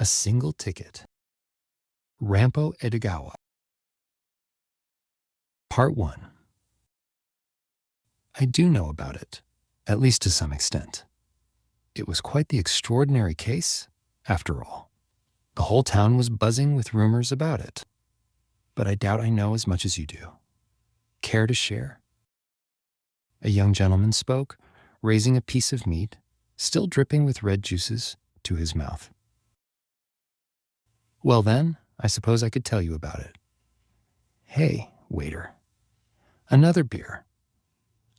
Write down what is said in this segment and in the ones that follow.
single ticket. Rampo Edogawa. Part 1. I do know about it, at least to some extent. It was quite the extraordinary case, after all. The whole town was buzzing with rumors about it. But I doubt I know as much as you do. Care to share? A young gentleman spoke, raising a piece of meat, still dripping with red juices, to his mouth. Well then, I suppose I could tell you about it. Hey, waiter. Another beer.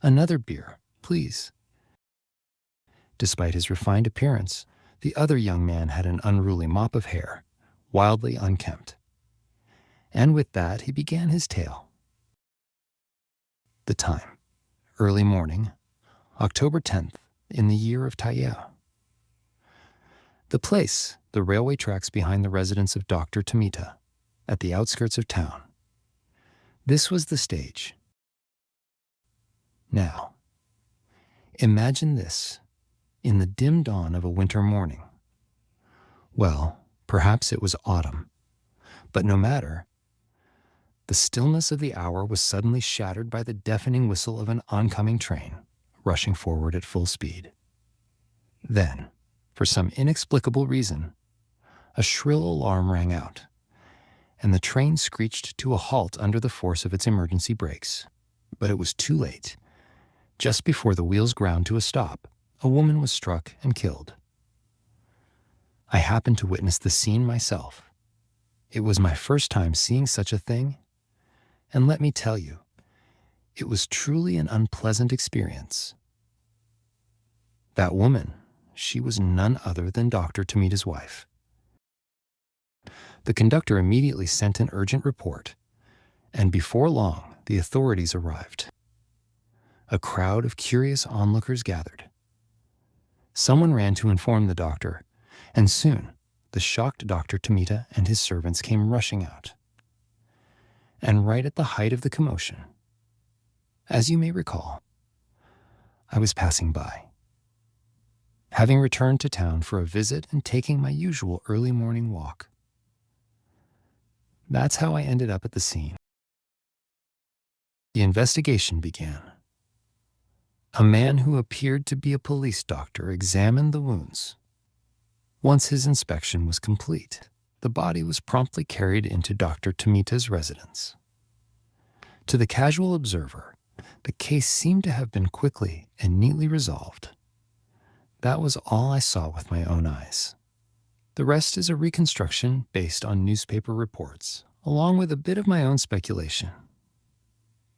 Another beer, please. Despite his refined appearance, the other young man had an unruly mop of hair, wildly unkempt. And with that, he began his tale. The time, early morning, October 10th, in the year of Taiyao. The place, the railway tracks behind the residence of Dr. Tomita, at the outskirts of town. This was the stage. Now, imagine this, in the dim dawn of a winter morning. Well, perhaps it was autumn, but no matter. The stillness of the hour was suddenly shattered by the deafening whistle of an oncoming train, rushing forward at full speed. Then, for some inexplicable reason, a shrill alarm rang out, and the train screeched to a halt under the force of its emergency brakes. But it was too late. Just before the wheels ground to a stop, a woman was struck and killed. I happened to witness the scene myself. It was my first time seeing such a thing, and let me tell you, it was truly an unpleasant experience. That woman, she was none other than Dr. Tomita's wife. The conductor immediately sent an urgent report, and before long, the authorities arrived. A crowd of curious onlookers gathered. Someone ran to inform the doctor, and soon the shocked Dr. Tomita and his servants came rushing out. And right at the height of the commotion, as you may recall, I was passing by, having returned to town for a visit and taking my usual early morning walk. That's how I ended up at the scene. The investigation began. A man who appeared to be a police doctor examined the wounds. Once his inspection was complete, the body was promptly carried into Dr. Tomita's residence. To the casual observer, the case seemed to have been quickly and neatly resolved. That was all I saw with my own eyes. The rest is a reconstruction based on newspaper reports, along with a bit of my own speculation.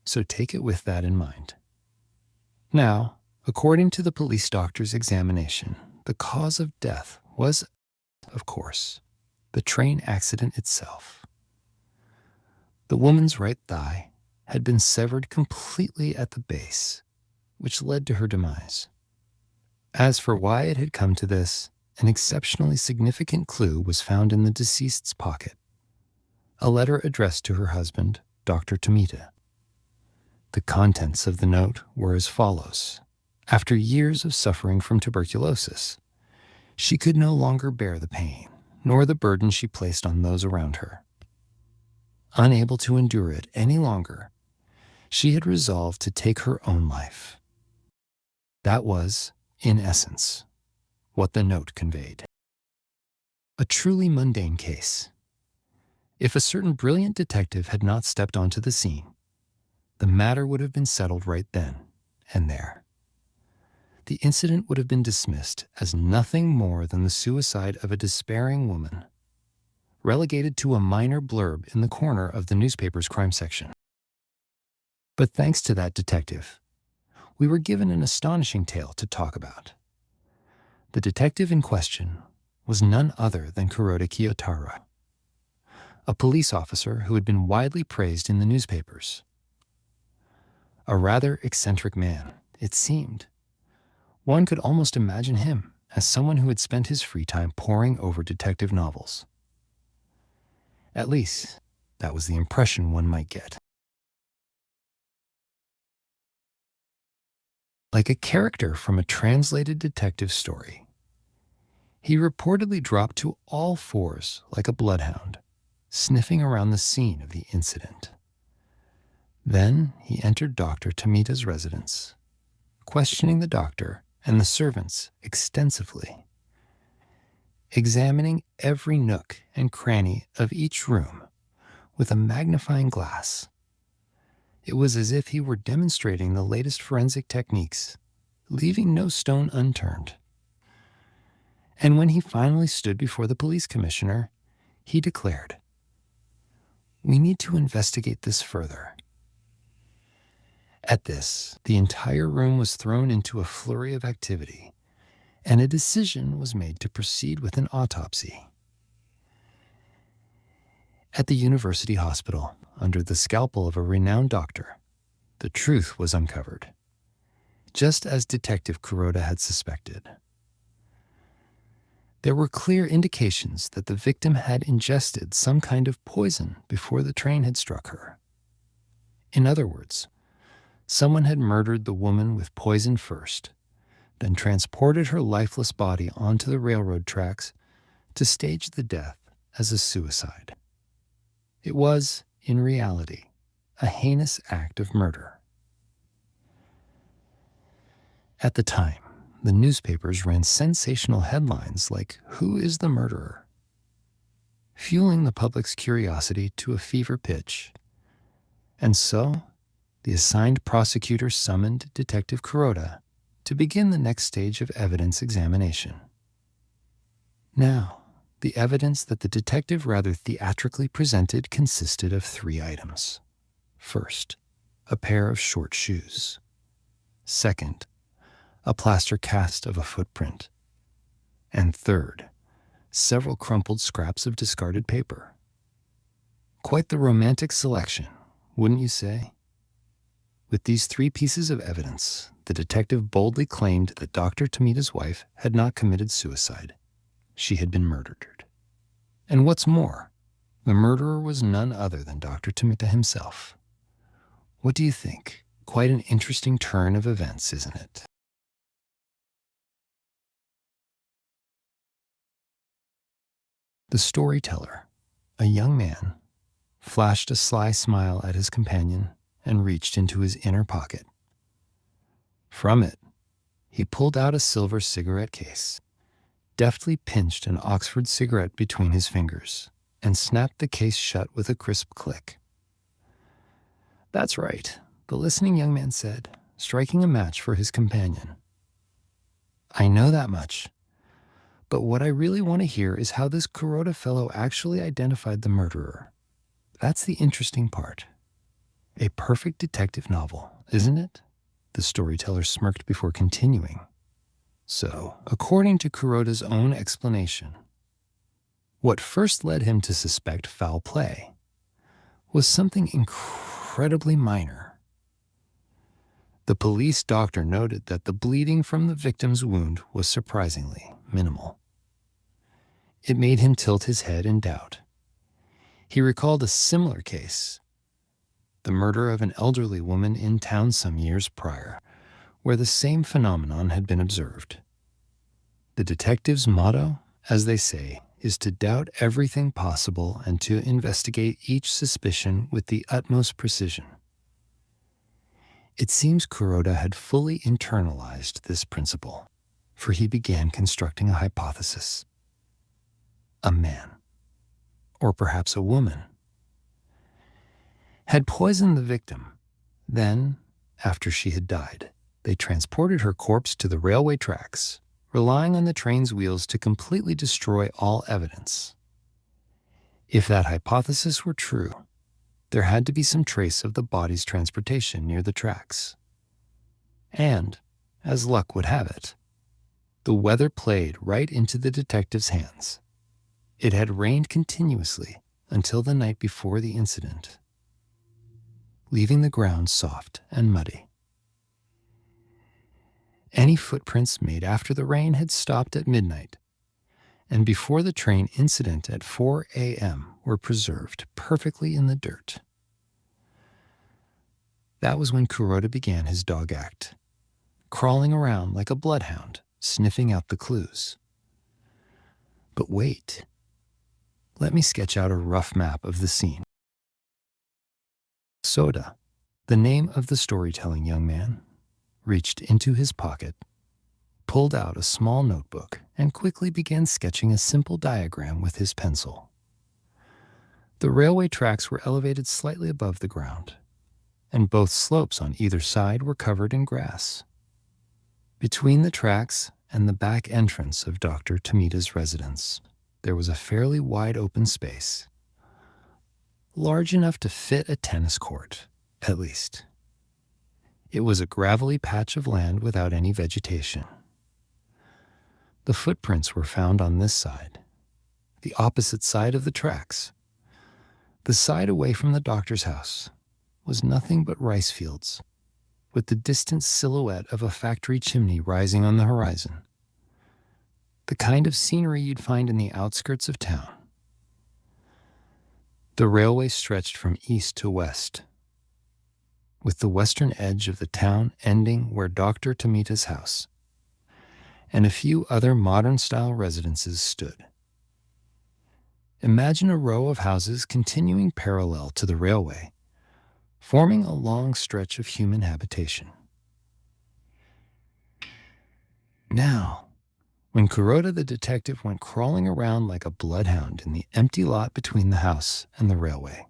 So take it with that in mind. Now, according to the police doctor's examination, the cause of death was, of course, the train accident itself. The woman's right thigh had been severed completely at the base, which led to her demise. As for why it had come to this, an exceptionally significant clue was found in the deceased's pocket. A letter addressed to her husband, Dr. Tomita. The contents of the note were as follows. After years of suffering from tuberculosis, she could no longer bear the pain, nor the burden she placed on those around her. Unable to endure it any longer, she had resolved to take her own life. That was, in essence, what the note conveyed. A truly mundane case. If a certain brilliant detective had not stepped onto the scene, the matter would have been settled right then and there. The incident would have been dismissed as nothing more than the suicide of a despairing woman, relegated to a minor blurb in the corner of the newspaper's crime section. But thanks to that detective, we were given an astonishing tale to talk about. The detective in question was none other than Kuroda Kiyotaro, a police officer who had been widely praised in the newspapers. A rather eccentric man, it seemed. One could almost imagine him as someone who had spent his free time poring over detective novels. At least, that was the impression one might get. Like a character from a translated detective story, He reportedly dropped to all fours like a bloodhound, sniffing around the scene of the incident. Then he entered Dr. Tomita's residence, questioning the doctor and the servants extensively, examining every nook and cranny of each room with a magnifying glass. It was as if he were demonstrating the latest forensic techniques, leaving no stone unturned. And when he finally stood before the police commissioner, he declared, "We need to investigate this further." At this, the entire room was thrown into a flurry of activity, and a decision was made to proceed with an autopsy. At the university hospital, under the scalpel of a renowned doctor, the truth was uncovered, just as Detective Kuroda had suspected. There were clear indications that the victim had ingested some kind of poison before the train had struck her. In other words, someone had murdered the woman with poison first, then transported her lifeless body onto the railroad tracks to stage the death as a suicide. It was, in reality, a heinous act of murder. At the time, the newspapers ran sensational headlines like, "Who is the murderer?" fueling the public's curiosity to a fever pitch. And so, the assigned prosecutor summoned Detective Kuroda to begin the next stage of evidence examination. Now, the evidence that the detective rather theatrically presented consisted of 3 items. First, a pair of short shoes. Second, a plaster cast of a footprint. And third, several crumpled scraps of discarded paper. Quite the romantic selection, wouldn't you say? With these 3 pieces of evidence, the detective boldly claimed that Dr. Tomita's wife had not committed suicide. She had been murdered. And what's more, the murderer was none other than Dr. Tomita himself. What do you think? Quite an interesting turn of events, isn't it? The storyteller, a young man, flashed a sly smile at his companion and reached into his inner pocket. From it, he pulled out a silver cigarette case, deftly pinched an Oxford cigarette between his fingers, and snapped the case shut with a crisp click. "That's right," the listening young man said, striking a match for his companion. "I know that much. But what I really want to hear is how this Kuroda fellow actually identified the murderer. That's the interesting part. A perfect detective novel, isn't it?" The storyteller smirked before continuing. So, according to Kuroda's own explanation, what first led him to suspect foul play was something incredibly minor. The police doctor noted that the bleeding from the victim's wound was surprisingly minimal. It made him tilt his head in doubt. He recalled a similar case, the murder of an elderly woman in town some years prior, where the same phenomenon had been observed. The detective's motto, as they say, is to doubt everything possible and to investigate each suspicion with the utmost precision. It seems Kuroda had fully internalized this principle, for he began constructing a hypothesis. A man, or perhaps a woman, had poisoned the victim. Then, after she had died, they transported her corpse to the railway tracks, relying on the train's wheels to completely destroy all evidence. If that hypothesis were true, there had to be some trace of the body's transportation near the tracks. And, as luck would have it, the weather played right into the detective's hands. It had rained continuously until the night before the incident, leaving the ground soft and muddy. Any footprints made after the rain had stopped at midnight, and before the train incident at 4 a.m. were preserved perfectly in the dirt. That was when Kuroda began his dog act, crawling around like a bloodhound, sniffing out the clues. But wait, let me sketch out a rough map of the scene. Soda, the name of the storytelling young man, reached into his pocket, pulled out a small notebook, and quickly began sketching a simple diagram with his pencil. The railway tracks were elevated slightly above the ground, and both slopes on either side were covered in grass. Between the tracks and the back entrance of Dr. Tomita's residence, there was a fairly wide open space, large enough to fit a tennis court, at least. It was a gravelly patch of land without any vegetation. The footprints were found on this side, the opposite side of the tracks. The side away from the doctor's house was nothing but rice fields, with the distant silhouette of a factory chimney rising on the horizon. The kind of scenery you'd find in the outskirts of town. The railway stretched from east to west, with the western edge of the town ending where Dr. Tomita's house and a few other modern-style residences stood. Imagine a row of houses continuing parallel to the railway, forming a long stretch of human habitation. Now, when Kuroda the detective went crawling around like a bloodhound in the empty lot between the house and the railway,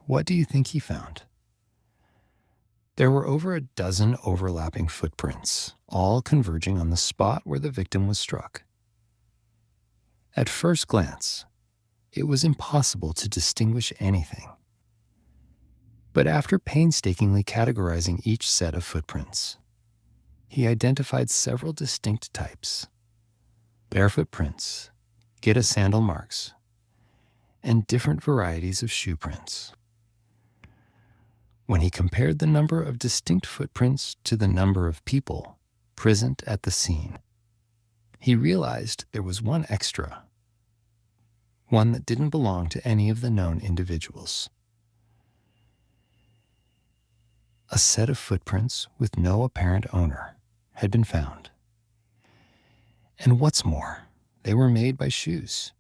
what do you think he found? There were over a dozen overlapping footprints, all converging on the spot where the victim was struck. At first glance, it was impossible to distinguish anything. But after painstakingly categorizing each set of footprints, he identified several distinct types: barefoot prints, Gitta sandal marks, and different varieties of shoe prints. When he compared the number of distinct footprints to the number of people present at the scene, he realized there was one extra, one that didn't belong to any of the known individuals. A set of footprints with no apparent owner had been found. And what's more, they were made by shoes.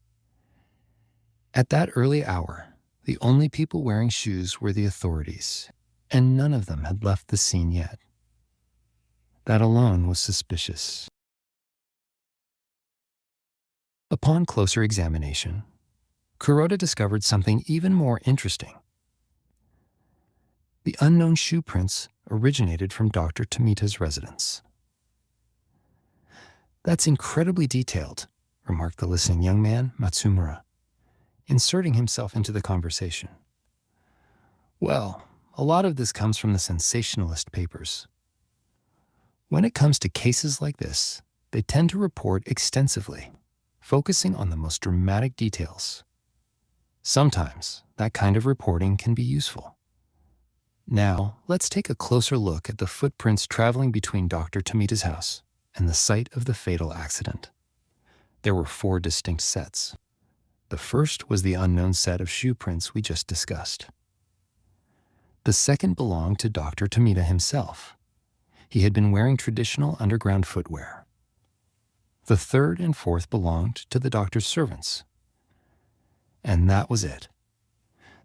At that early hour, the only people wearing shoes were the authorities, and none of them had left the scene yet. That alone was suspicious. Upon closer examination, Kuroda discovered something even more interesting. The unknown shoe prints originated from Dr. Tomita's residence. "That's incredibly detailed," remarked the listening young man, Matsumura, inserting himself into the conversation. "Well, a lot of this comes from the sensationalist papers. When it comes to cases like this, they tend to report extensively, focusing on the most dramatic details. Sometimes that kind of reporting can be useful. Now, let's take a closer look at the footprints traveling between Dr. Tomita's house and the site of the fatal accident. There were 4 distinct sets. The first was the unknown set of shoe prints we just discussed. The second belonged to Dr. Tomita himself. He had been wearing traditional underground footwear. The third and fourth belonged to the doctor's servants. And that was it.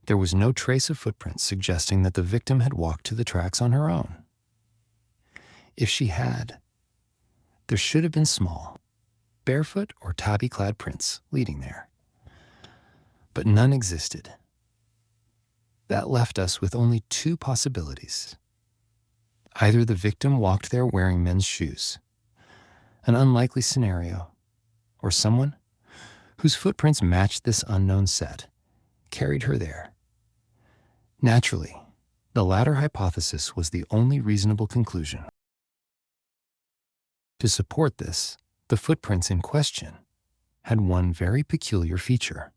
There was no trace of footprints suggesting that the victim had walked to the tracks on her own. If she had, there should have been small, barefoot or tabi-clad prints leading there. But none existed. That left us with only 2 possibilities. Either the victim walked there wearing men's shoes, an unlikely scenario, or someone whose footprints matched this unknown set carried her there. Naturally, the latter hypothesis was the only reasonable conclusion. To support this, the footprints in question had one very peculiar feature.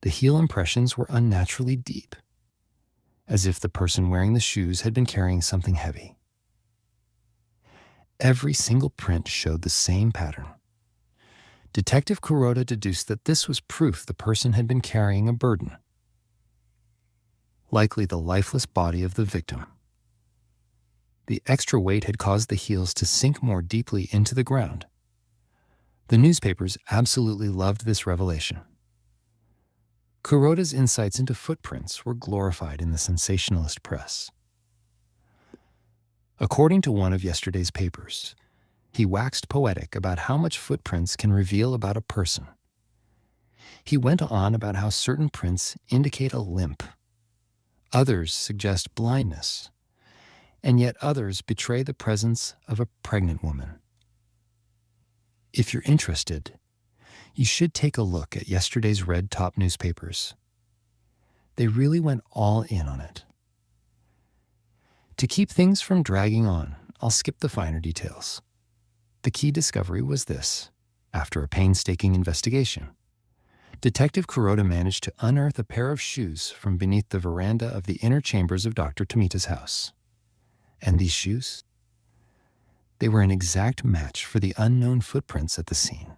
The heel impressions were unnaturally deep, as if the person wearing the shoes had been carrying something heavy. Every single print showed the same pattern. Detective Kuroda deduced that this was proof the person had been carrying a burden, likely the lifeless body of the victim. The extra weight had caused the heels to sink more deeply into the ground. The newspapers absolutely loved this revelation. Kuroda's insights into footprints were glorified in the sensationalist press. According to one of yesterday's papers, he waxed poetic about how much footprints can reveal about a person. He went on about how certain prints indicate a limp, others suggest blindness, and yet others betray the presence of a pregnant woman. If you're interested, you should take a look at yesterday's red top newspapers. They really went all in on it. To keep things from dragging on, I'll skip the finer details. The key discovery was this: after a painstaking investigation, Detective Kuroda managed to unearth a pair of shoes from beneath the veranda of the inner chambers of Dr. Tomita's house. And these shoes? They were an exact match for the unknown footprints at the scene.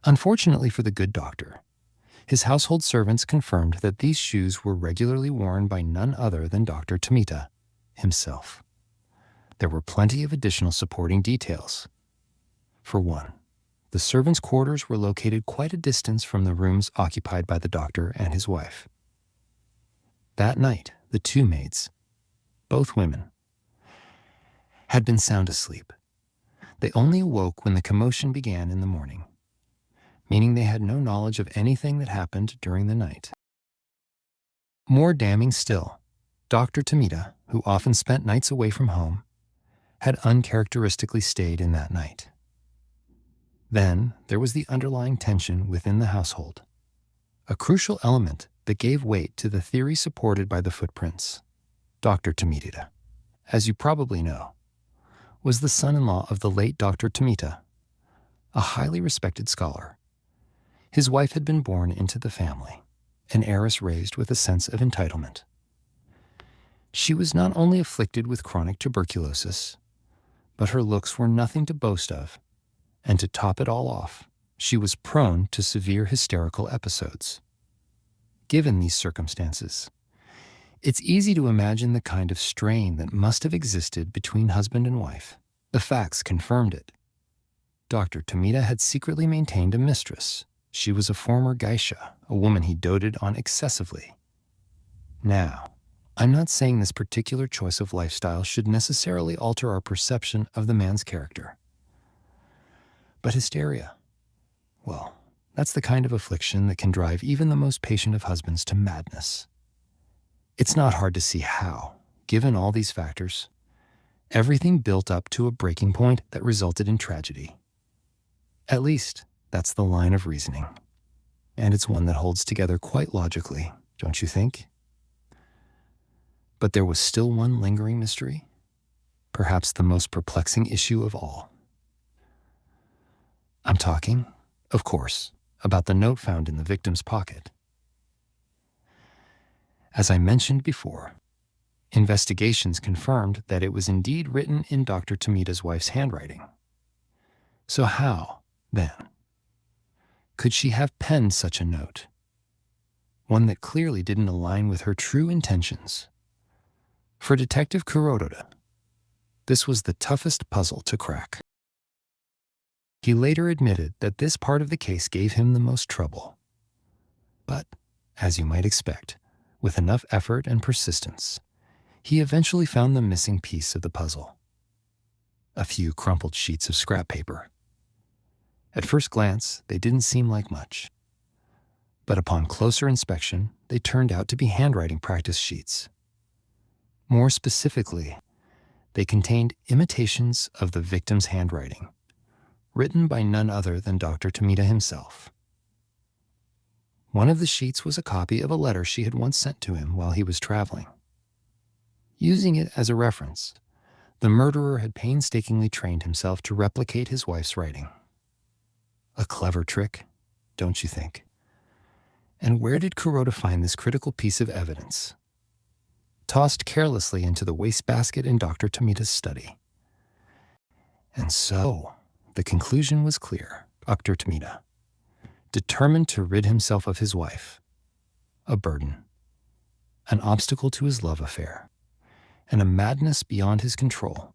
Unfortunately for the good doctor, his household servants confirmed that these shoes were regularly worn by none other than Dr. Tomita himself. There were plenty of additional supporting details. For one, the servants' quarters were located quite a distance from the rooms occupied by the doctor and his wife. That night, the two maids, both women, had been sound asleep. They only awoke when the commotion began in the morning, meaning they had no knowledge of anything that happened during the night. More damning still, Dr. Tomita, who often spent nights away from home, had uncharacteristically stayed in that night. Then there was the underlying tension within the household, a crucial element that gave weight to the theory supported by the footprints. Dr. Tomita, as you probably know, was the son-in-law of the late Dr. Tomita, a highly respected scholar. His wife had been born into the family, an heiress raised with a sense of entitlement. She was not only afflicted with chronic tuberculosis, but her looks were nothing to boast of, and to top it all off, she was prone to severe hysterical episodes. Given these circumstances, it's easy to imagine the kind of strain that must have existed between husband and wife. The facts confirmed it. Dr. Tomita had secretly maintained a mistress. She was a former geisha, a woman he doted on excessively. Now, I'm not saying this particular choice of lifestyle should necessarily alter our perception of the man's character. But hysteria, well, that's the kind of affliction that can drive even the most patient of husbands to madness. It's not hard to see how, given all these factors, everything built up to a breaking point that resulted in tragedy. At least, that's the line of reasoning. And it's one that holds together quite logically, don't you think? But there was still one lingering mystery, perhaps the most perplexing issue of all. I'm talking, of course, about the note found in the victim's pocket. As I mentioned before, investigations confirmed that it was indeed written in Dr. Tomita's wife's handwriting. So how, then, could she have penned such a note? One that clearly didn't align with her true intentions. For Detective Kuroda, this was the toughest puzzle to crack. He later admitted that this part of the case gave him the most trouble. But, as you might expect, with enough effort and persistence, he eventually found the missing piece of the puzzle: a few crumpled sheets of scrap paper. At first glance, they didn't seem like much. But upon closer inspection, they turned out to be handwriting practice sheets. More specifically, they contained imitations of the victim's handwriting, written by none other than Dr. Tomita himself. One of the sheets was a copy of a letter she had once sent to him while he was traveling. Using it as a reference, the murderer had painstakingly trained himself to replicate his wife's writing. A clever trick, don't you think? And where did Kuroda find this critical piece of evidence? Tossed carelessly into the wastebasket in Dr. Tomita's study. And so, the conclusion was clear. Dr. Tomita, determined to rid himself of his wife, a burden, an obstacle to his love affair, and a madness beyond his control,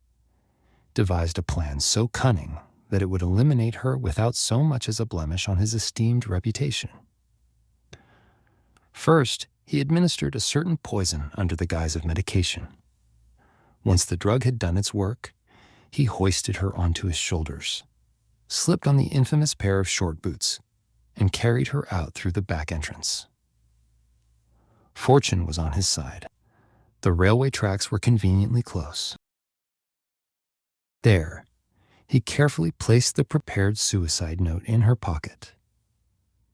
devised a plan so cunning that it would eliminate her without so much as a blemish on his esteemed reputation. First, he administered a certain poison under the guise of medication. Once the drug had done its work, he hoisted her onto his shoulders, slipped on the infamous pair of short boots, and carried her out through the back entrance. Fortune was on his side. The railway tracks were conveniently close. There, he carefully placed the prepared suicide note in her pocket.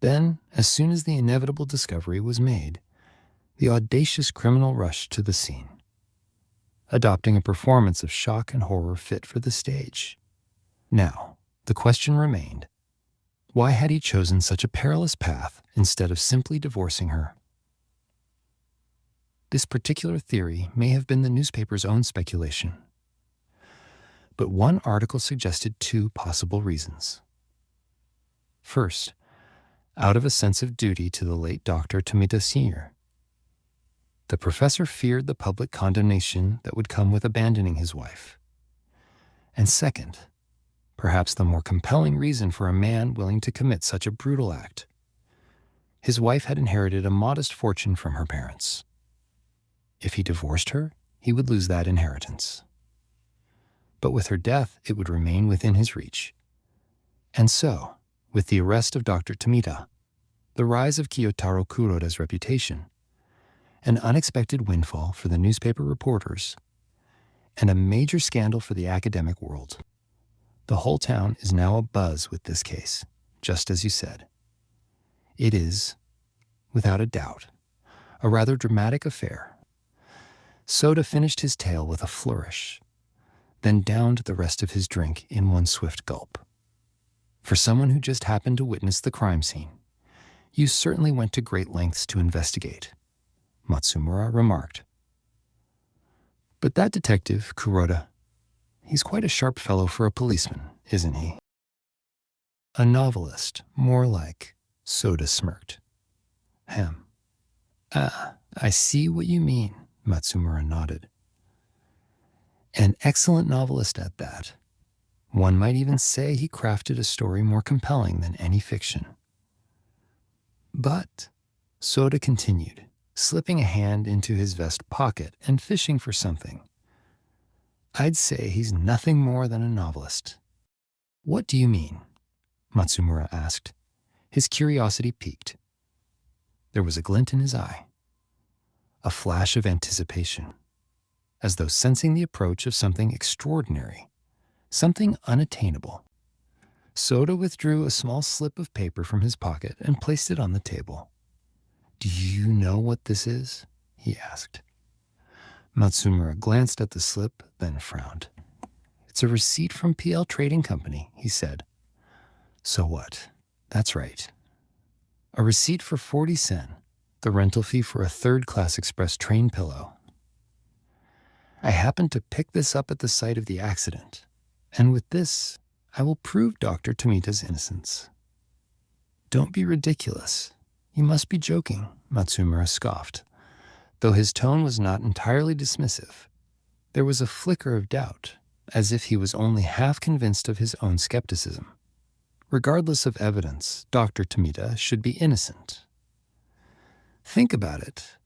Then, as soon as the inevitable discovery was made, the audacious criminal rushed to the scene, adopting a performance of shock and horror fit for the stage. Now, the question remained, why had he chosen such a perilous path instead of simply divorcing her? This particular theory may have been the newspaper's own speculation, but one article suggested two possible reasons. First, out of a sense of duty to the late Dr. Tomita Sr., the professor feared the public condemnation that would come with abandoning his wife. And second, perhaps the more compelling reason for a man willing to commit such a brutal act. His wife had inherited a modest fortune from her parents. If he divorced her, he would lose that inheritance. But with her death, it would remain within his reach. And so, with the arrest of Dr. Tomita, the rise of Kiyotaro Kuroda's reputation, an unexpected windfall for the newspaper reporters, and a major scandal for the academic world, the whole town is now abuzz with this case, just as you said. It is, without a doubt, a rather dramatic affair. Soda finished his tale with a flourish, then downed the rest of his drink in one swift gulp. For someone who just happened to witness the crime scene, you certainly went to great lengths to investigate, Matsumura remarked. But that detective, Kuroda, he's quite a sharp fellow for a policeman, isn't he? A novelist, more like, Soda smirked. I see what you mean, Matsumura nodded. An excellent novelist at that. One might even say he crafted a story more compelling than any fiction. But, Soda continued, slipping a hand into his vest pocket and fishing for something. I'd say he's nothing more than a novelist. What do you mean? Matsumura asked, his curiosity piqued. There was a glint in his eye, a flash of anticipation, as though sensing the approach of something extraordinary, something unattainable. Soda withdrew a small slip of paper from his pocket and placed it on the table. Do you know what this is? He asked. Matsumura glanced at the slip, then frowned. It's a receipt from PL Trading Company, he said. So what? That's right. A receipt for 40 sen, the rental fee for a third-class express train pillow. I happened to pick this up at the site of the accident, and with this, I will prove Dr. Tomita's innocence. Don't be ridiculous. You must be joking, Matsumura scoffed. Though his tone was not entirely dismissive, there was a flicker of doubt, as if he was only half convinced of his own skepticism. Regardless of evidence, Dr. Tomita should be innocent. Think about it.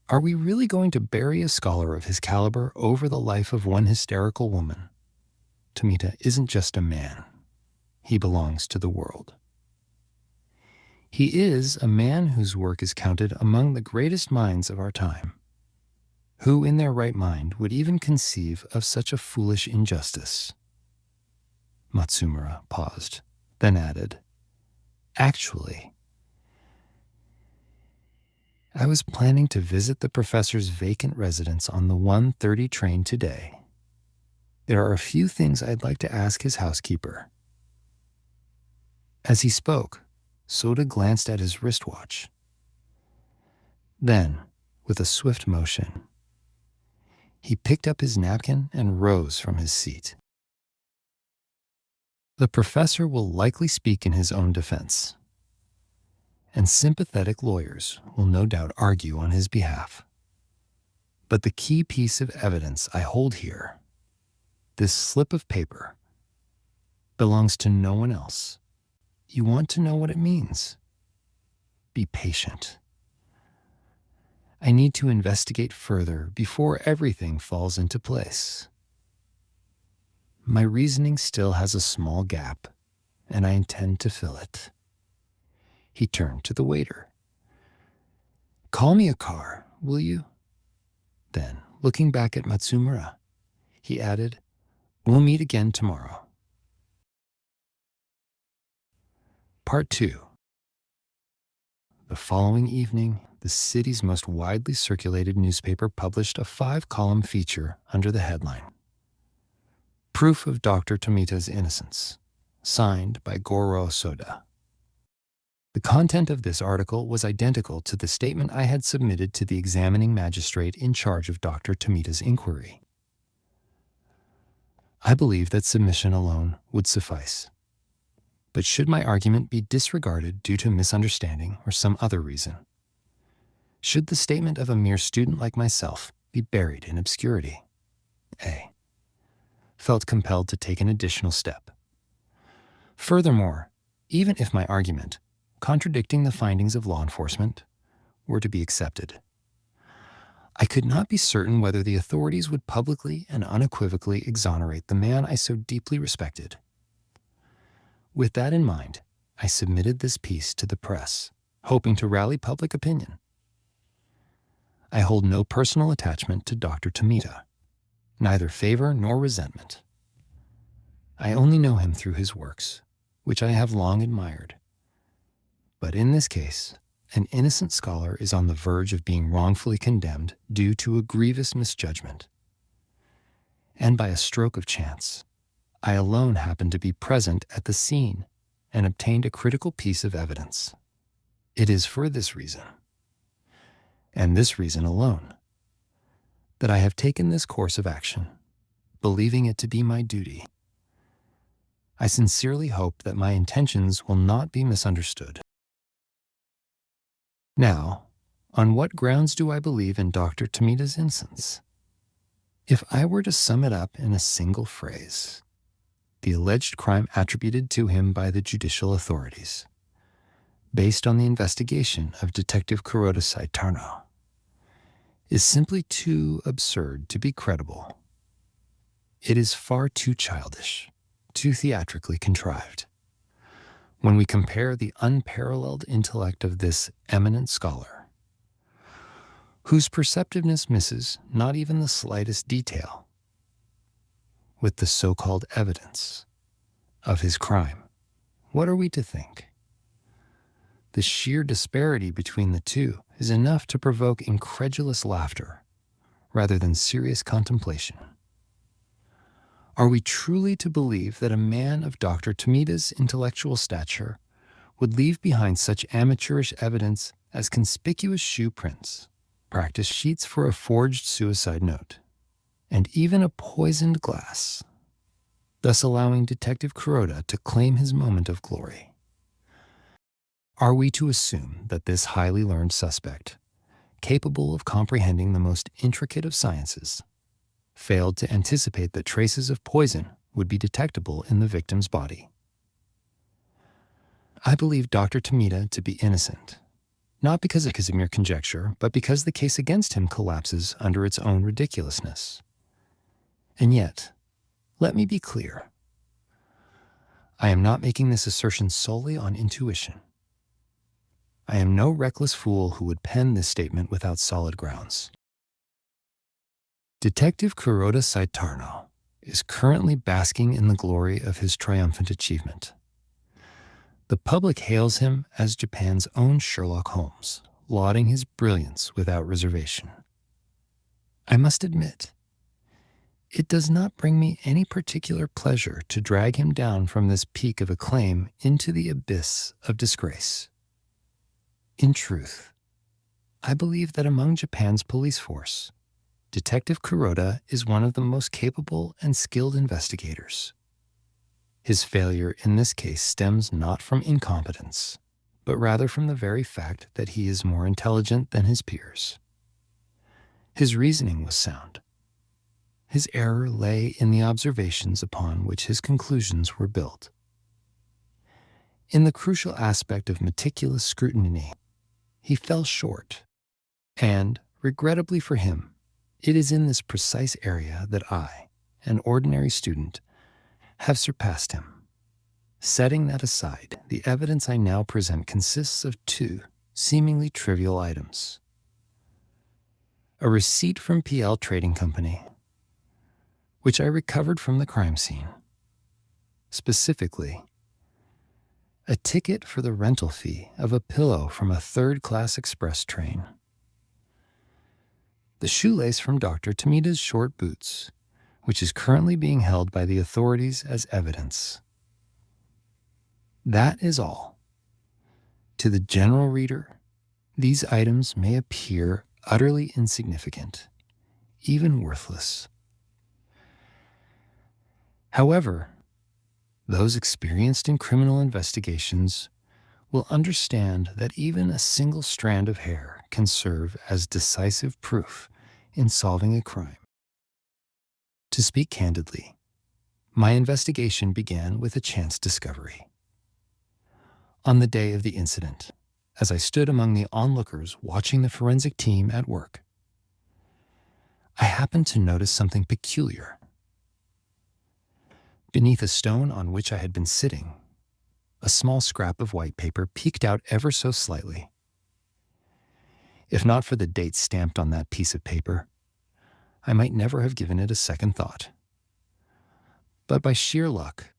Are we really going to bury a scholar of his caliber over the life of one hysterical woman? Tomita isn't just a man. He belongs to the world. He is a man whose work is counted among the greatest minds of our time. Who in their right mind would even conceive of such a foolish injustice? Matsumura paused, then added, Actually, I was planning to visit the professor's vacant residence on the 1:30 train today. There are a few things I'd like to ask his housekeeper. As he spoke, Soda glanced at his wristwatch. Then, with a swift motion, he picked up his napkin and rose from his seat. The professor will likely speak in his own defense, and sympathetic lawyers will no doubt argue on his behalf. But the key piece of evidence I hold here, this slip of paper, belongs to no one else. You want to know what it means. Be patient. I need to investigate further before everything falls into place. My reasoning still has a small gap, and I intend to fill it. He turned to the waiter. Call me a car, will you? Then, looking back at Matsumura, he added, We'll meet again tomorrow. Part 2. The following evening, the city's most widely circulated newspaper published a 5-column feature under the headline, Proof of Dr. Tomita's Innocence, signed by Goro Soda. The content of this article was identical to the statement I had submitted to the examining magistrate in charge of Dr. Tomita's inquiry. I believe that submission alone would suffice. But should my argument be disregarded due to misunderstanding or some other reason? Should the statement of a mere student like myself be buried in obscurity? A. Felt compelled to take an additional step. Furthermore, even if my argument, contradicting the findings of law enforcement, were to be accepted, I could not be certain whether the authorities would publicly and unequivocally exonerate the man I so deeply respected. With that in mind, I submitted this piece to the press, hoping to rally public opinion. I hold no personal attachment to Dr. Tomita, neither favor nor resentment. I only know him through his works, which I have long admired. But in this case, an innocent scholar is on the verge of being wrongfully condemned due to a grievous misjudgment. And by a stroke of chance, I alone happened to be present at the scene and obtained a critical piece of evidence. It is for this reason, and this reason alone, that I have taken this course of action, believing it to be my duty. I sincerely hope that my intentions will not be misunderstood. Now, on what grounds do I believe in Dr. Tomita's innocence? If I were to sum it up in a single phrase, the alleged crime attributed to him by the judicial authorities, based on the investigation of Detective Kuroda Saitarno, is simply too absurd to be credible. It is far too childish, too theatrically contrived. When we compare the unparalleled intellect of this eminent scholar, whose perceptiveness misses not even the slightest detail, with the so-called evidence of his crime, what are we to think? The sheer disparity between the two is enough to provoke incredulous laughter rather than serious contemplation. Are we truly to believe that a man of Dr. Tomita's intellectual stature would leave behind such amateurish evidence as conspicuous shoe prints, practice sheets for a forged suicide note, and even a poisoned glass, thus allowing Detective Kuroda to claim his moment of glory? Are we to assume that this highly learned suspect, capable of comprehending the most intricate of sciences, failed to anticipate that traces of poison would be detectable in the victim's body? I believe Dr. Tomita to be innocent, not because it is a mere conjecture, but because the case against him collapses under its own ridiculousness. And yet, let me be clear. I am not making this assertion solely on intuition. I am no reckless fool who would pen this statement without solid grounds. Detective Kuroda Saitarno is currently basking in the glory of his triumphant achievement. The public hails him as Japan's own Sherlock Holmes, lauding his brilliance without reservation. I must admit, it does not bring me any particular pleasure to drag him down from this peak of acclaim into the abyss of disgrace. In truth, I believe that among Japan's police force, Detective Kuroda is one of the most capable and skilled investigators. His failure in this case stems not from incompetence, but rather from the very fact that he is more intelligent than his peers. His reasoning was sound. his error lay in the observations upon which his conclusions were built. In the crucial aspect of meticulous scrutiny, he fell short, and, regrettably for him, it is in this precise area that I, an ordinary student, have surpassed him. Setting that aside, the evidence I now present consists of two seemingly trivial items. A receipt from PL Trading Company, which I recovered from the crime scene. Specifically, a ticket for the rental fee of a pillow from a third-class express train. The shoelace from Dr. Tomida's short boots, which is currently being held by the authorities as evidence. That is all. To the general reader, these items may appear utterly insignificant, even worthless. However, those experienced in criminal investigations will understand that even a single strand of hair can serve as decisive proof in solving a crime. To speak candidly, my investigation began with a chance discovery. On the day of the incident, as I stood among the onlookers watching the forensic team at work, I happened to notice something peculiar. Beneath a stone on which I had been sitting, a small scrap of white paper peeked out ever so slightly. If not for the date stamped on that piece of paper, I might never have given it a second thought. But by sheer luck,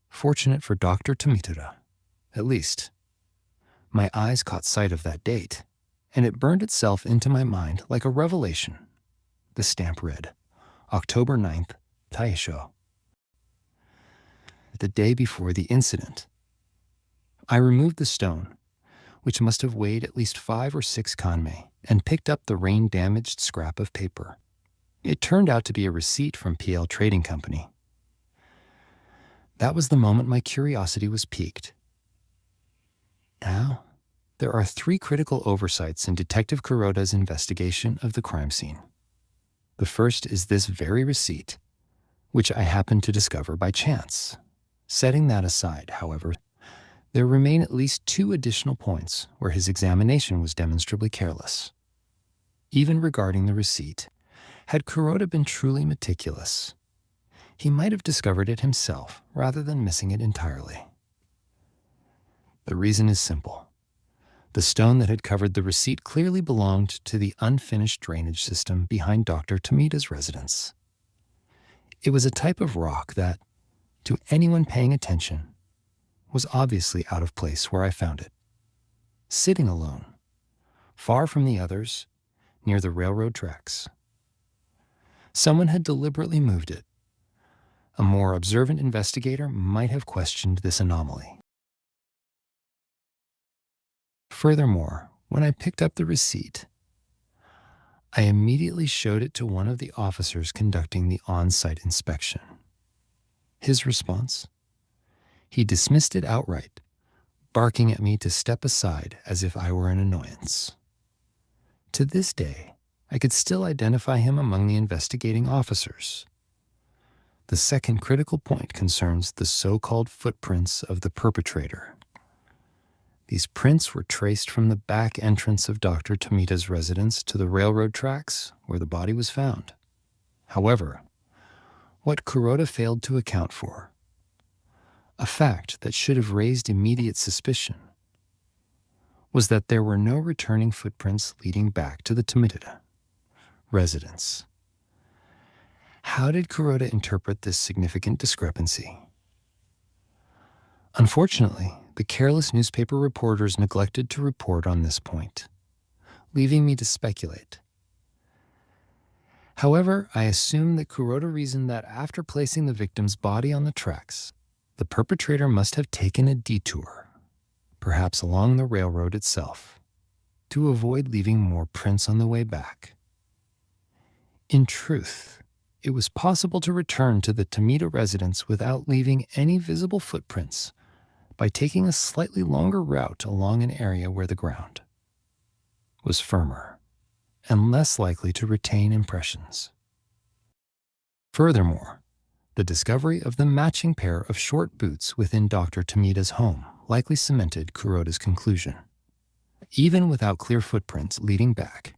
fortunate for Dr. Tomita, at least, my eyes caught sight of that date, and it burned itself into my mind like a revelation. The stamp read, October 9th, Taisho. The day before the incident, I removed the stone, which must have weighed at least 5 or 6 kanmei, and picked up the rain-damaged scrap of paper. It turned out to be a receipt from PL Trading Company. That was the moment my curiosity was piqued. Now, there are 3 critical oversights in Detective Kuroda's investigation of the crime scene. The first is this very receipt, which I happened to discover by chance. Setting that aside, however, there remain at least 2 additional points where his examination was demonstrably careless. Even regarding the receipt, had Kuroda been truly meticulous, he might have discovered it himself rather than missing it entirely. The reason is simple. The stone that had covered the receipt clearly belonged to the unfinished drainage system behind Dr. Tomida's residence. It was a type of rock that, to anyone paying attention, was obviously out of place where I found it. Sitting alone, far from the others, near the railroad tracks. Someone had deliberately moved it. A more observant investigator might have questioned this anomaly. Furthermore, when I picked up the receipt, I immediately showed it to one of the officers conducting the on-site inspection. His response? He dismissed it outright, barking at me to step aside as if I were an annoyance. To this day, I could still identify him among the investigating officers. The second critical point concerns the so-called footprints of the perpetrator. These prints were traced from the back entrance of Dr. Tomita's residence to the railroad tracks where the body was found. However, what Kuroda failed to account for, a fact that should have raised immediate suspicion, was that there were no returning footprints leading back to the Tomita residence. How did Kuroda interpret this significant discrepancy? Unfortunately, the careless newspaper reporters neglected to report on this point, leaving me to speculate. However, I assume that Kuroda reasoned that after placing the victim's body on the tracks, the perpetrator must have taken a detour, perhaps along the railroad itself, to avoid leaving more prints on the way back. In truth, it was possible to return to the Tomita residence without leaving any visible footprints by taking a slightly longer route along an area where the ground was firmer and less likely to retain impressions. Furthermore, the discovery of the matching pair of short boots within Dr. Tomita's home likely cemented Kuroda's conclusion. Even without clear footprints leading back,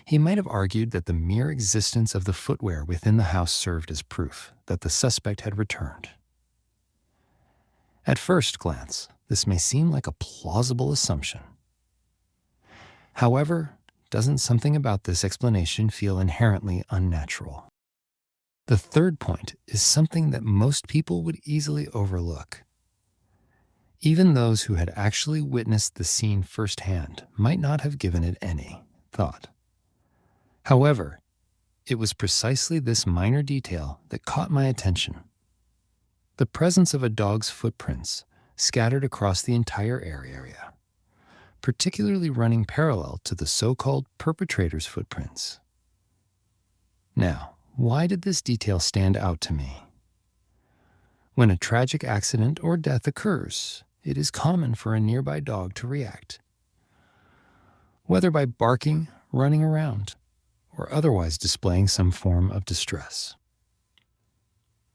he might have argued that the mere existence of the footwear within the house served as proof that the suspect had returned. At first glance, this may seem like a plausible assumption. However, doesn't something about this explanation feel inherently unnatural? The third point is something that most people would easily overlook. Even those who had actually witnessed the scene firsthand might not have given it any thought. However, it was precisely this minor detail that caught my attention. The presence of a dog's footprints scattered across the entire area, particularly running parallel to the so-called perpetrator's footprints. Now, why did this detail stand out to me? When a tragic accident or death occurs, it is common for a nearby dog to react, whether by barking, running around, or otherwise displaying some form of distress.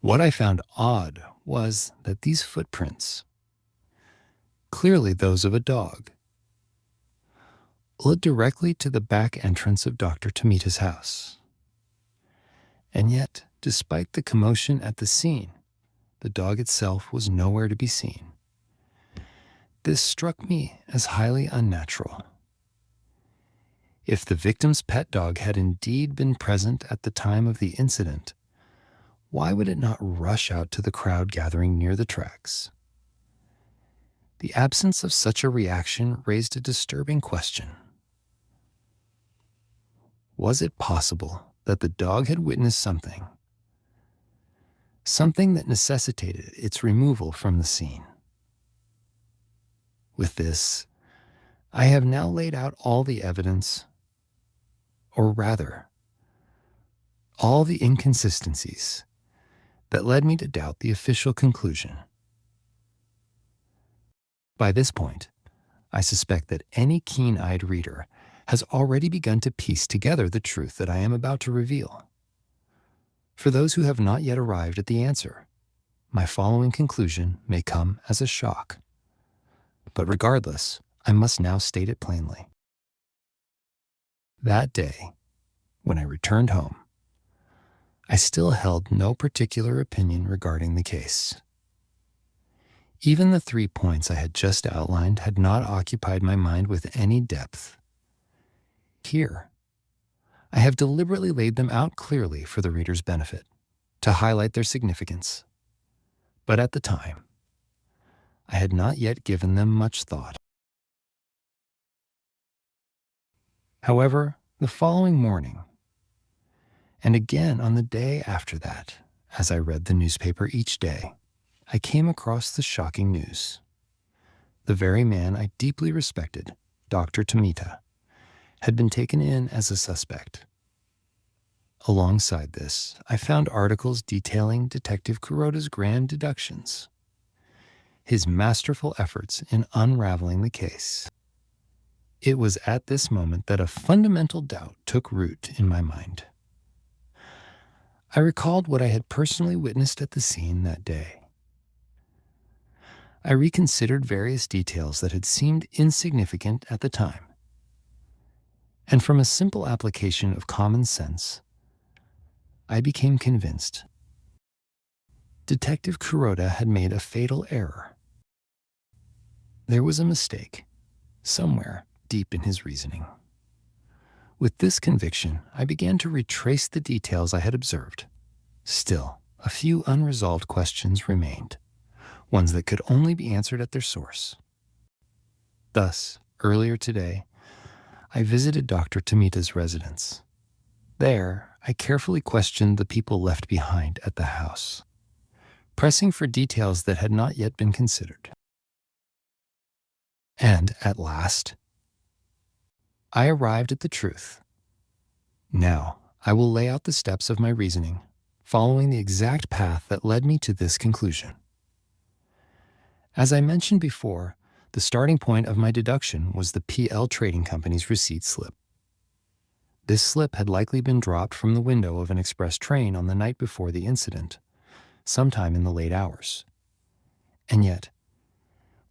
What I found odd was that these footprints, clearly those of a dog, led directly to the back entrance of Dr. Tomita's house. And yet, despite the commotion at the scene, the dog itself was nowhere to be seen. This struck me as highly unnatural. If the victim's pet dog had indeed been present at the time of the incident, why would it not rush out to the crowd gathering near the tracks? The absence of such a reaction raised a disturbing question. Was it possible that the dog had witnessed something that necessitated its removal from the scene? With this, I have now laid out all the evidence, or rather, all the inconsistencies that led me to doubt the official conclusion. By this point, I suspect that any keen-eyed reader has already begun to piece together the truth that I am about to reveal. For those who have not yet arrived at the answer, my following conclusion may come as a shock. But regardless, I must now state it plainly. That day, when I returned home, I still held no particular opinion regarding the case. Even the 3 points I had just outlined had not occupied my mind with any depth. Here, I have deliberately laid them out clearly for the reader's benefit, to highlight their significance. But at the time, I had not yet given them much thought. However, the following morning, and again on the day after that, as I read the newspaper each day, I came across the shocking news. The very man I deeply respected, Dr. Tomita, had been taken in as a suspect. Alongside this, I found articles detailing Detective Kuroda's grand deductions, his masterful efforts in unraveling the case. It was at this moment that a fundamental doubt took root in my mind. I recalled what I had personally witnessed at the scene that day. I reconsidered various details that had seemed insignificant at the time. And from a simple application of common sense, I became convinced Detective Kuroda had made a fatal error. There was a mistake, somewhere deep in his reasoning. With this conviction, I began to retrace the details I had observed. Still, a few unresolved questions remained, ones that could only be answered at their source. Thus, earlier today, I visited Dr. Tomita's residence. There, I carefully questioned the people left behind at the house, pressing for details that had not yet been considered. And, at last, I arrived at the truth. Now, I will lay out the steps of my reasoning, following the exact path that led me to this conclusion. As I mentioned before, the starting point of my deduction was the PL Trading Company's receipt slip. This slip had likely been dropped from the window of an express train on the night before the incident, sometime in the late hours. And yet,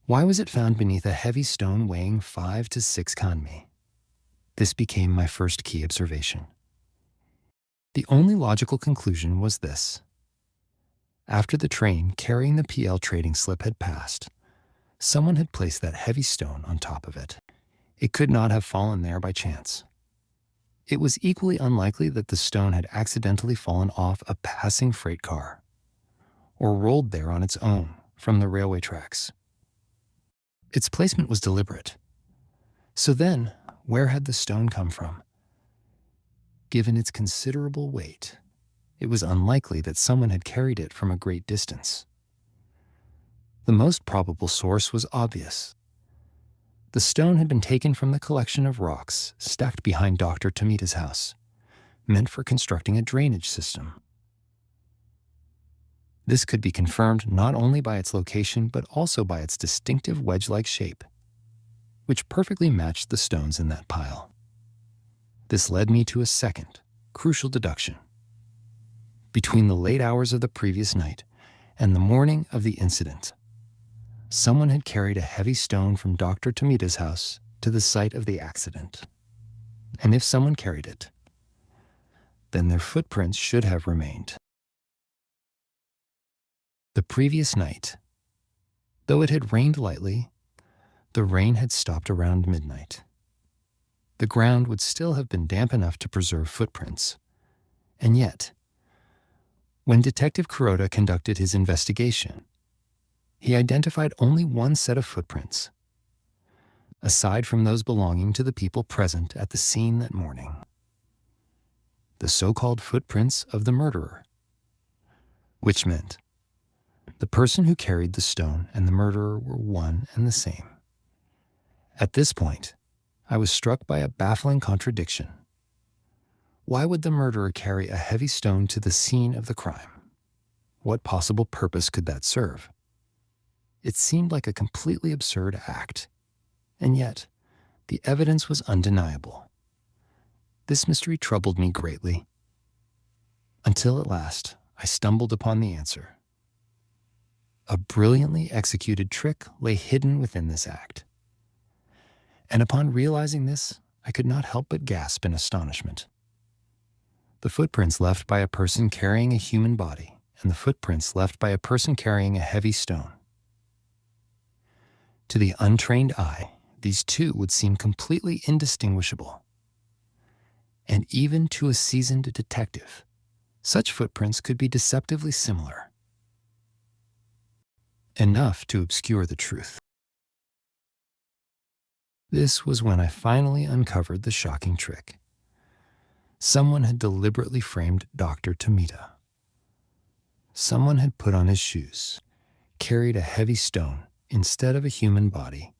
why was it found beneath a heavy stone weighing 5 to 6 kanmi? This became my first key observation. The only logical conclusion was this. After the train carrying the PL trading slip had passed, someone had placed that heavy stone on top of it. It could not have fallen there by chance. It was equally unlikely that the stone had accidentally fallen off a passing freight car or rolled there on its own from the railway tracks. Its placement was deliberate. So then, where had the stone come from? Given its considerable weight, it was unlikely that someone had carried it from a great distance. The most probable source was obvious. The stone had been taken from the collection of rocks stacked behind Dr. Tomita's house, meant for constructing a drainage system. This could be confirmed not only by its location but also by its distinctive wedge-like shape, which perfectly matched the stones in that pile. This led me to a second, crucial deduction. Between the late hours of the previous night and the morning of the incident, someone had carried a heavy stone from Dr. Tomita's house to the site of the accident. And if someone carried it, then their footprints should have remained. The previous night, though it had rained lightly, the rain had stopped around midnight. The ground would still have been damp enough to preserve footprints. And yet, when Detective Kuroda conducted his investigation, he identified only one set of footprints, aside from those belonging to the people present at the scene that morning. The so-called footprints of the murderer, which meant the person who carried the stone and the murderer were one and the same. At this point, I was struck by a baffling contradiction. Why would the murderer carry a heavy stone to the scene of the crime? What possible purpose could that serve? It seemed like a completely absurd act, and yet the evidence was undeniable. This mystery troubled me greatly, until at last I stumbled upon the answer. A brilliantly executed trick lay hidden within this act. And upon realizing this, I could not help but gasp in astonishment. The footprints left by a person carrying a human body and the footprints left by a person carrying a heavy stone. To the untrained eye, these two would seem completely indistinguishable. And even to a seasoned detective, such footprints could be deceptively similar. Enough to obscure the truth. This was when I finally uncovered the shocking trick. Someone had deliberately framed Dr. Tomita. Someone had put on his shoes, carried a heavy stone instead of a human body,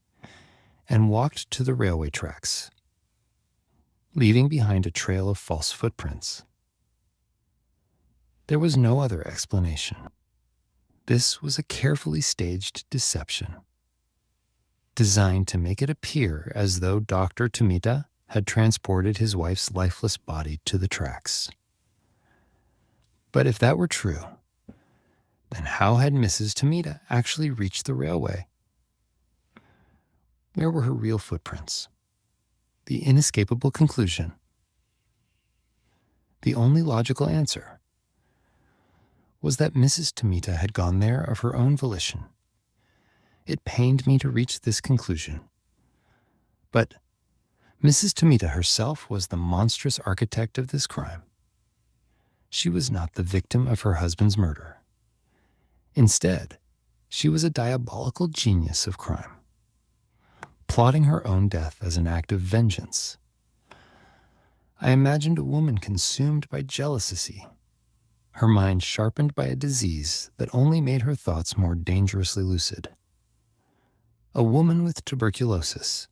and walked to the railway tracks, leaving behind a trail of false footprints. There was no other explanation. This was a carefully staged deception, designed to make it appear as though Dr. Tomita had transported his wife's lifeless body to the tracks. But if that were true, then how had Mrs. Tomita actually reached the railway? Where were her real footprints? The inescapable conclusion. The only logical answer was that Mrs. Tomita had gone there of her own volition. It pained me to reach this conclusion. But Mrs. Tomita herself was the monstrous architect of this crime. She was not the victim of her husband's murder. Instead, she was a diabolical genius of crime, plotting her own death as an act of vengeance. I imagined a woman consumed by jealousy, her mind sharpened by a disease that only made her thoughts more dangerously lucid. A woman with tuberculosis,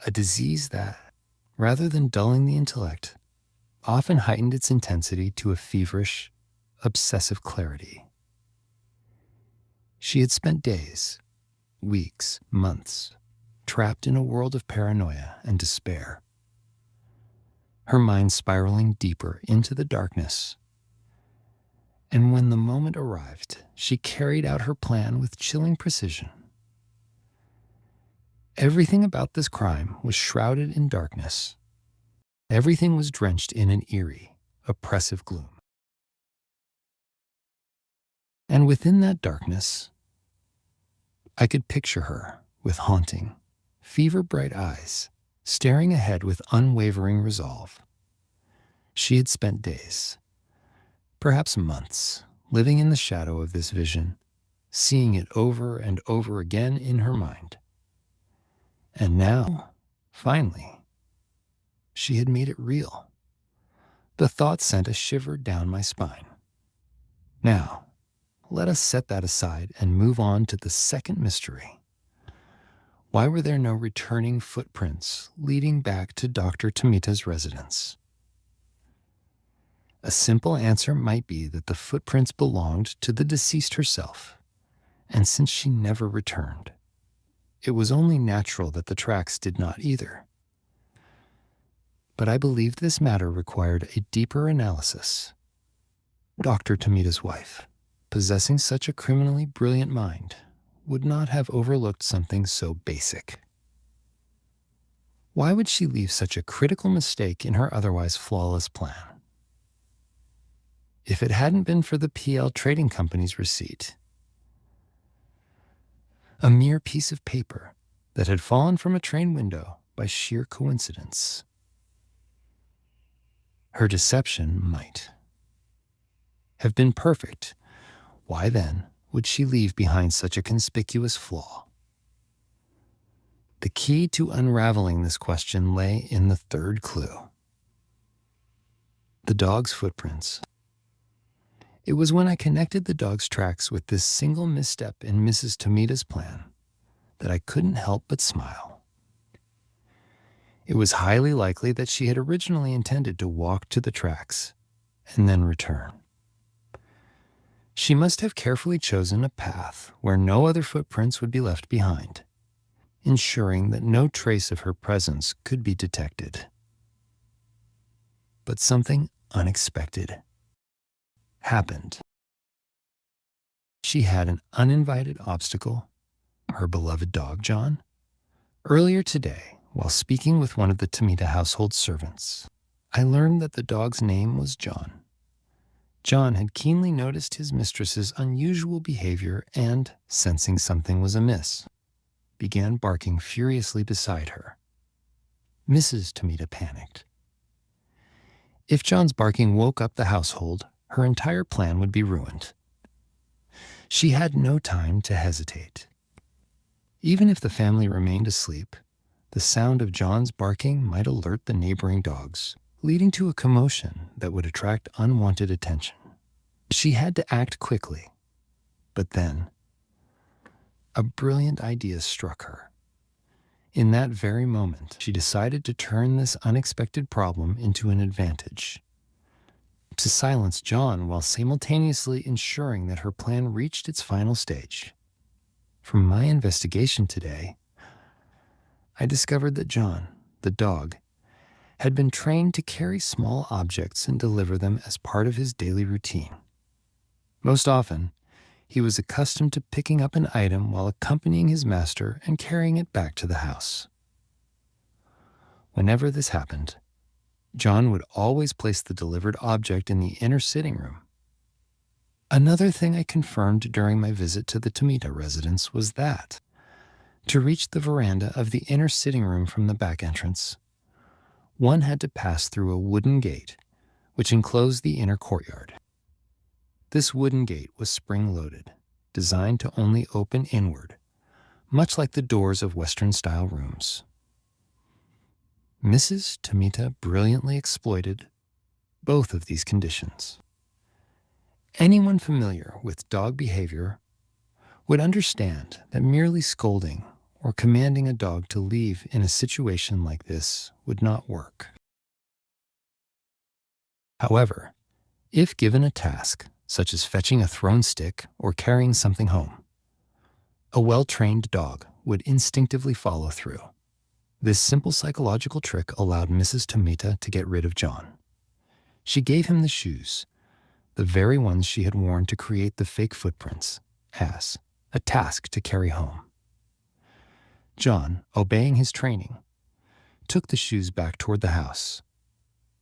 a disease that, rather than dulling the intellect, often heightened its intensity to a feverish, obsessive clarity. She had spent days, weeks, months, trapped in a world of paranoia and despair. her mind spiraling deeper into the darkness. And when the moment arrived, she carried out her plan with chilling precision. Everything about this crime was shrouded in darkness. Everything was drenched in an eerie, oppressive gloom. And within that darkness, I could picture her with haunting, fever-bright eyes, staring ahead with unwavering resolve. She had spent days, perhaps months, living in the shadow of this vision, seeing it over and over again in her mind. And now, finally, she had made it real. The thought sent a shiver down my spine. Now, let us set that aside and move on to the second mystery. Why were there no returning footprints leading back to Dr. Tomita's residence? A simple answer might be that the footprints belonged to the deceased herself, and since she never returned, it was only natural that the tracks did not either. But I believed this matter required a deeper analysis. Dr. Tomita's wife, possessing such a criminally brilliant mind, would not have overlooked something so basic. Why would she leave such a critical mistake in her otherwise flawless plan? If it hadn't been for the PL Trading Company's receipt, a mere piece of paper that had fallen from a train window by sheer coincidence, her deception might have been perfect. Why then would she leave behind such a conspicuous flaw? The key to unraveling this question lay in the third clue: the dog's footprints. It was when I connected the dog's tracks with this single misstep in Mrs. Tomita's plan that I couldn't help but smile. It was highly likely that she had originally intended to walk to the tracks and then return. She must have carefully chosen a path where no other footprints would be left behind, ensuring that no trace of her presence could be detected. But something unexpected happened. She had an uninvited obstacle: her beloved dog, John. Earlier today, while speaking with one of the Tomita household servants, I learned that the dog's name was John. John had keenly noticed his mistress's unusual behavior and, sensing something was amiss, began barking furiously beside her. Mrs. Tomita panicked. If John's barking woke up the household, her entire plan would be ruined. She had no time to hesitate. Even if the family remained asleep, the sound of John's barking might alert the neighboring dogs, leading to a commotion that would attract unwanted attention. She had to act quickly, but then a brilliant idea struck her. In that very moment, she decided to turn this unexpected problem into an advantage, to silence John while simultaneously ensuring that her plan reached its final stage. From my investigation today, I discovered that John, the dog, had been trained to carry small objects and deliver them as part of his daily routine. Most often, he was accustomed to picking up an item while accompanying his master and carrying it back to the house. Whenever this happened, John would always place the delivered object in the inner sitting room. Another thing I confirmed during my visit to the Tomita residence was that, to reach the veranda of the inner sitting room from the back entrance, one had to pass through a wooden gate which enclosed the inner courtyard. This wooden gate was spring-loaded, designed to only open inward, much like the doors of Western-style rooms. Mrs. Tomita brilliantly exploited both of these conditions. Anyone familiar with dog behavior would understand that merely scolding or commanding a dog to leave in a situation like this would not work. However, if given a task, such as fetching a thrown stick or carrying something home, a well-trained dog would instinctively follow through. This simple psychological trick allowed Mrs. Tomita to get rid of John. She gave him the shoes, the very ones she had worn to create the fake footprints, as a task to carry home. John, obeying his training, took the shoes back toward the house.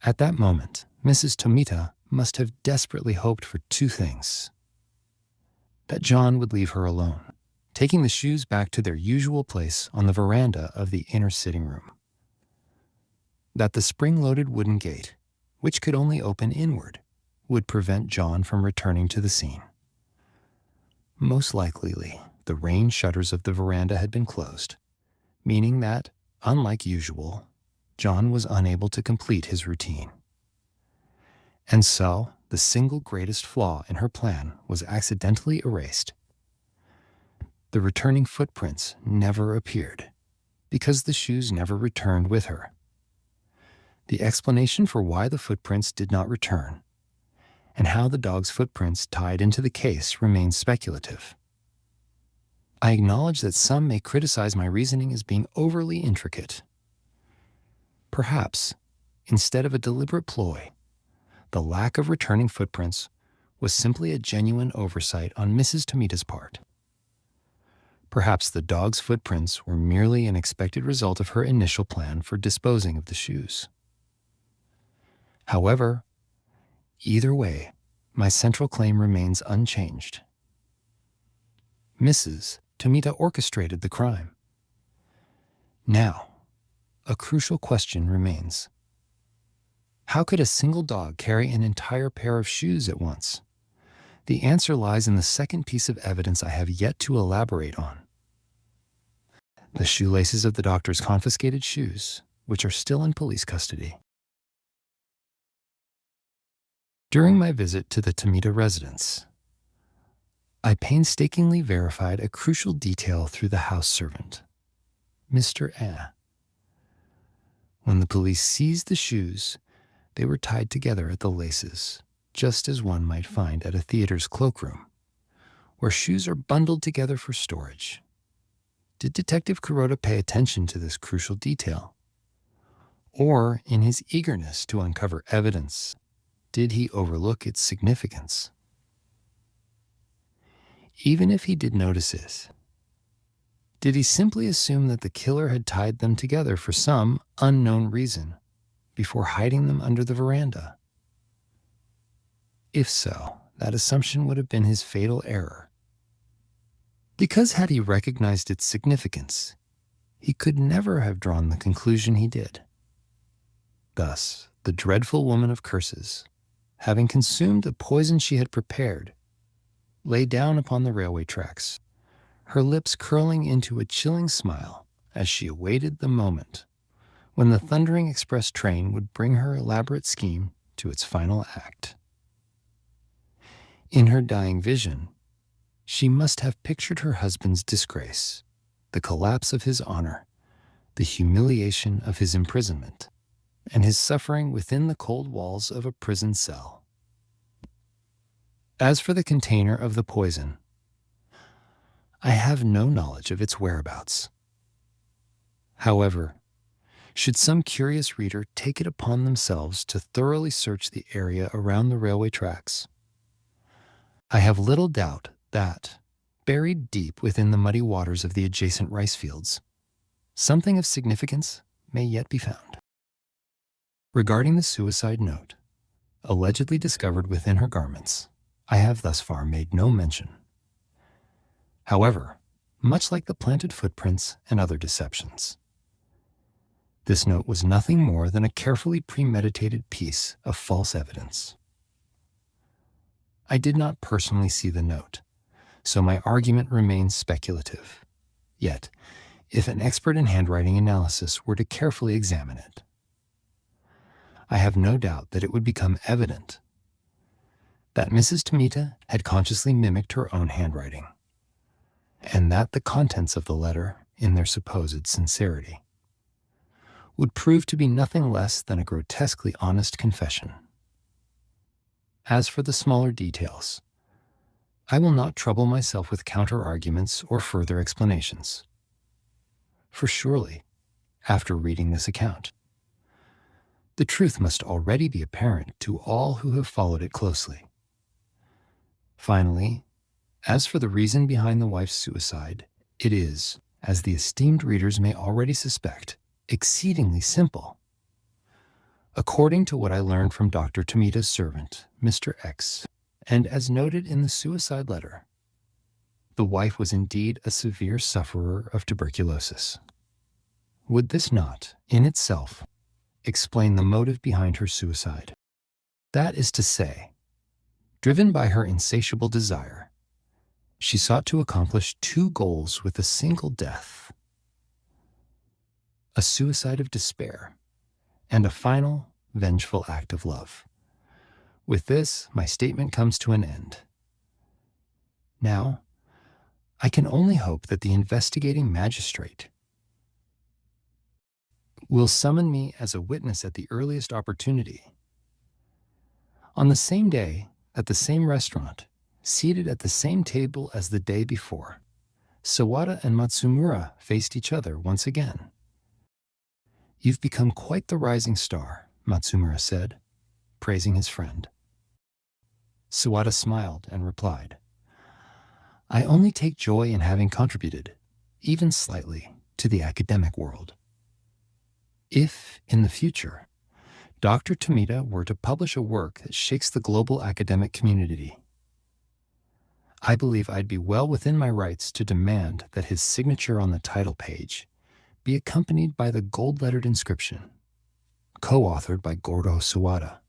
At that moment, Mrs. Tomita must have desperately hoped for two things: that John would leave her alone, taking the shoes back to their usual place on the veranda of the inner sitting room; that the spring-loaded wooden gate, which could only open inward, would prevent John from returning to the scene. Most likely, the rain shutters of the veranda had been closed, meaning that, unlike usual, John was unable to complete his routine. And so, the single greatest flaw in her plan was accidentally erased. The returning footprints never appeared, because the shoes never returned with her. The explanation for why the footprints did not return, and how the dog's footprints tied into the case, remains speculative. I acknowledge that some may criticize my reasoning as being overly intricate. Perhaps, instead of a deliberate ploy, the lack of returning footprints was simply a genuine oversight on Mrs. Tomita's part. Perhaps the dog's footprints were merely an expected result of her initial plan for disposing of the shoes. However, either way, my central claim remains unchanged. Mrs. Tomita orchestrated the crime. Now, a crucial question remains. How could a single dog carry an entire pair of shoes at once? The answer lies in the second piece of evidence I have yet to elaborate on: the shoelaces of the doctor's confiscated shoes, which are still in police custody. During my visit to the Tomita residence, I painstakingly verified a crucial detail through the house servant, Mr. A. When the police seized the shoes, they were tied together at the laces, just as one might find at a theater's cloakroom, where shoes are bundled together for storage. Did Detective Kuroda pay attention to this crucial detail? Or, in his eagerness to uncover evidence, did he overlook its significance? Even if he did notice it, did he simply assume that the killer had tied them together for some unknown reason before hiding them under the veranda? If so, that assumption would have been his fatal error. Because had he recognized its significance, he could never have drawn the conclusion he did. Thus, the dreadful woman of curses, having consumed the poison she had prepared, lay down upon the railway tracks, her lips curling into a chilling smile as she awaited the moment when the thundering express train would bring her elaborate scheme to its final act. In her dying vision, she must have pictured her husband's disgrace, the collapse of his honor, the humiliation of his imprisonment, and his suffering within the cold walls of a prison cell. As for the container of the poison, I have no knowledge of its whereabouts. However, should some curious reader take it upon themselves to thoroughly search the area around the railway tracks, I have little doubt that, buried deep within the muddy waters of the adjacent rice fields, something of significance may yet be found. Regarding the suicide note, allegedly discovered within her garments, I have thus far made no mention. However, much like the planted footprints and other deceptions, this note was nothing more than a carefully premeditated piece of false evidence. I did not personally see the note, so my argument remains speculative. Yet, if an expert in handwriting analysis were to carefully examine it, I have no doubt that it would become evident that Mrs. Tomita had consciously mimicked her own handwriting, and that the contents of the letter, in their supposed sincerity, would prove to be nothing less than a grotesquely honest confession. As for the smaller details, I will not trouble myself with counter-arguments or further explanations. For surely, after reading this account. The truth must already be apparent to all who have followed it closely. Finally, as for the reason behind the wife's suicide, it is, as the esteemed readers may already suspect, exceedingly simple. According to what I learned from Dr. Tomita's servant, Mr. X, and as noted in the suicide letter, the wife was indeed a severe sufferer of tuberculosis. Would this not, in itself, explain the motive behind her suicide? That is to say, driven by her insatiable desire, she sought to accomplish two goals with a single death: a suicide of despair and a final, vengeful act of love. With this, my statement comes to an end. Now, I can only hope that the investigating magistrate will summon me as a witness at the earliest opportunity. On the same day, at the same restaurant, seated at the same table as the day before, Sawada and Matsumura faced each other once again. "You've become quite the rising star," Matsumura said, praising his friend. Sawada smiled and replied, "I only take joy in having contributed, even slightly, to the academic world. If, in the future, Dr. Tomita were to publish a work that shakes the global academic community, I believe I'd be well within my rights to demand that his signature on the title page be accompanied by the gold-lettered inscription, co-authored by Gordo Sawada."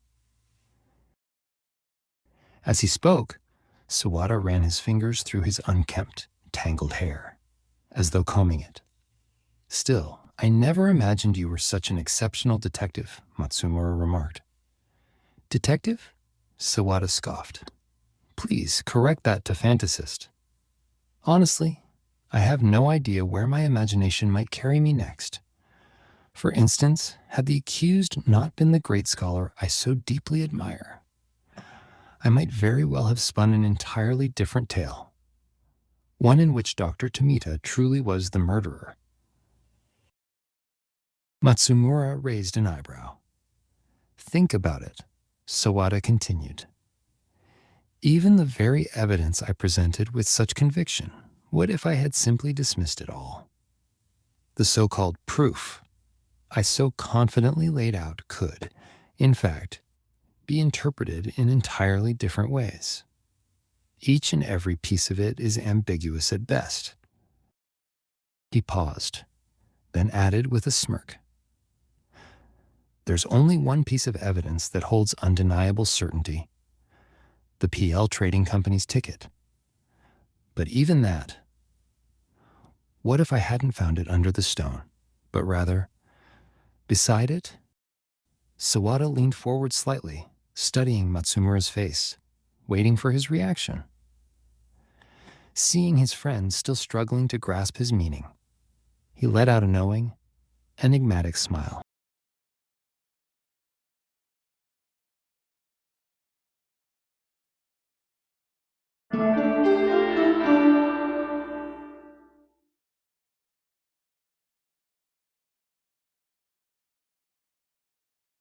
As he spoke, Sawada ran his fingers through his unkempt, tangled hair, as though combing it. "Still, I never imagined you were such an exceptional detective," Matsumura remarked. "Detective?" Sawada scoffed. "Please correct that to fantasist. Honestly, I have no idea where my imagination might carry me next. For instance, had the accused not been the great scholar I so deeply admire, I might very well have spun an entirely different tale, one in which Dr. Tomita truly was the murderer." Matsumura raised an eyebrow. "Think about it," Sawada continued. "Even the very evidence I presented with such conviction, what if I had simply dismissed it all? The so-called proof I so confidently laid out could, in fact, be interpreted in entirely different ways. Each and every piece of it is ambiguous at best." He paused, then added with a smirk, "There's only one piece of evidence that holds undeniable certainty: the PL Trading Company's ticket. But even that, what if I hadn't found it under the stone, but rather beside it?" Sawada leaned forward slightly, studying Matsumura's face, waiting for his reaction. Seeing his friend still struggling to grasp his meaning, he let out a knowing, enigmatic smile.